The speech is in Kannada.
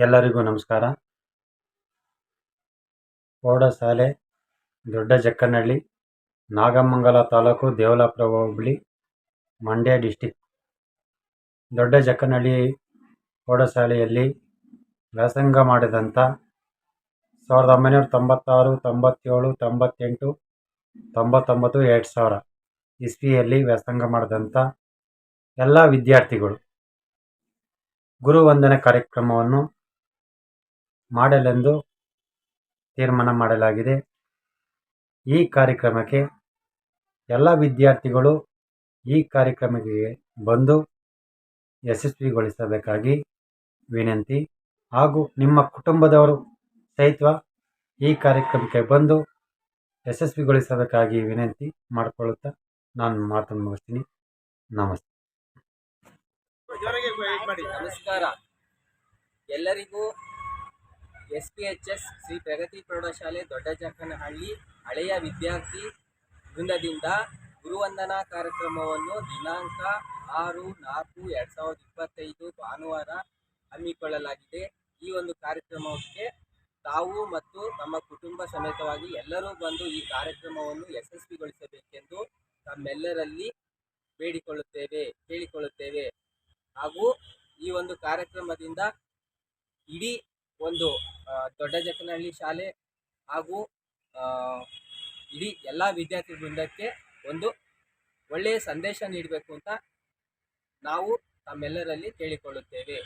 ಎಲ್ಲರಿಗೂ ನಮಸ್ಕಾರ. ಪ್ರೌಢಶಾಲೆ ದೊಡ್ಡಜಕ್ಕನಹಳ್ಳಿ, ನಾಗಮಂಗಲ ತಾಲೂಕು, ದೇವಲಾಪುರ ಹೋಬಳಿ, ಮಂಡ್ಯ ಡಿಸ್ಟಿಕ್. ದೊಡ್ಡಜಕ್ಕನಹಳ್ಳಿ ಪ್ರೌಢಶಾಲೆಯಲ್ಲಿ ವ್ಯಾಸಂಗ ಮಾಡಿದಂಥ 1996, 97, 98, 99, 2000 ಇಸ್ವಿಯಲ್ಲಿ ವ್ಯಾಸಂಗ ಮಾಡಿದಂಥ ಎಲ್ಲ ವಿದ್ಯಾರ್ಥಿಗಳು ಗುರುವಂದನೆ ಕಾರ್ಯಕ್ರಮವನ್ನು ಮಾಡಲೆಂದು ತೀರ್ಮಾನ ಮಾಡಲಾಗಿದೆ. ಈ ಕಾರ್ಯಕ್ರಮಕ್ಕೆ ಎಲ್ಲ ವಿದ್ಯಾರ್ಥಿಗಳು ಈ ಕಾರ್ಯಕ್ರಮಕ್ಕೆ ಬಂದು ಯಶಸ್ವಿಗೊಳಿಸಬೇಕಾಗಿ ವಿನಂತಿ, ಹಾಗೂ ನಿಮ್ಮ ಕುಟುಂಬದವರು ಸಹಿತ ಈ ಕಾರ್ಯಕ್ರಮಕ್ಕೆ ಬಂದು ಯಶಸ್ವಿಗೊಳಿಸಬೇಕಾಗಿ ವಿನಂತಿ ಮಾಡಿಕೊಳ್ಳುತ್ತಾ ನಾನು ಮಾತನ್ನು ಮುಗಿಸ್ತೀನಿ. ನಮಸ್ತೆ. ನಮಸ್ಕಾರ ಎಲ್ಲರಿಗೂ. SPHS ಶ್ರೀ ಪ್ರಗತಿ ಪ್ರೌಢಶಾಲೆ ದೊಡ್ಡಜಕ್ಕನಹಳ್ಳಿ ಹಳೆಯ ವಿದ್ಯಾರ್ಥಿ ವೃಂದದಿಂದ ಗುರುವಂದನಾ ಕಾರ್ಯಕ್ರಮವನ್ನು ದಿನಾಂಕ 6/4/2025 ಭಾನುವಾರ ಹಮ್ಮಿಕೊಳ್ಳಲಾಗಿದೆ. ಈ ಒಂದು ಕಾರ್ಯಕ್ರಮಕ್ಕೆ ತಾವು ಮತ್ತು ತಮ್ಮ ಕುಟುಂಬ ಸಮೇತವಾಗಿ ಎಲ್ಲರೂ ಬಂದು ಈ ಕಾರ್ಯಕ್ರಮವನ್ನು ಯಶಸ್ವಿಗೊಳಿಸಬೇಕೆಂದು ತಮ್ಮೆಲ್ಲರಲ್ಲಿ ಕೇಳಿಕೊಳ್ಳುತ್ತೇವೆ. ಹಾಗೂ ಈ ಒಂದು ಕಾರ್ಯಕ್ರಮದಿಂದ ಇಡೀ ಒಂದು ದೊಡ್ಡಜಕ್ಕನಹಳ್ಳಿ ಶಾಲೆ ಹಾಗೂ ಇಡೀ ಎಲ್ಲ ವಿದ್ಯಾರ್ಥಿ ವೃಂದಕ್ಕೆ ಒಂದು ಒಳ್ಳೆಯ ಸಂದೇಶ ನೀಡಬೇಕು ಅಂತ ನಾವು ತಮ್ಮೆಲ್ಲರಲ್ಲಿ ಕೇಳಿಕೊಳ್ಳುತ್ತೇವೆ.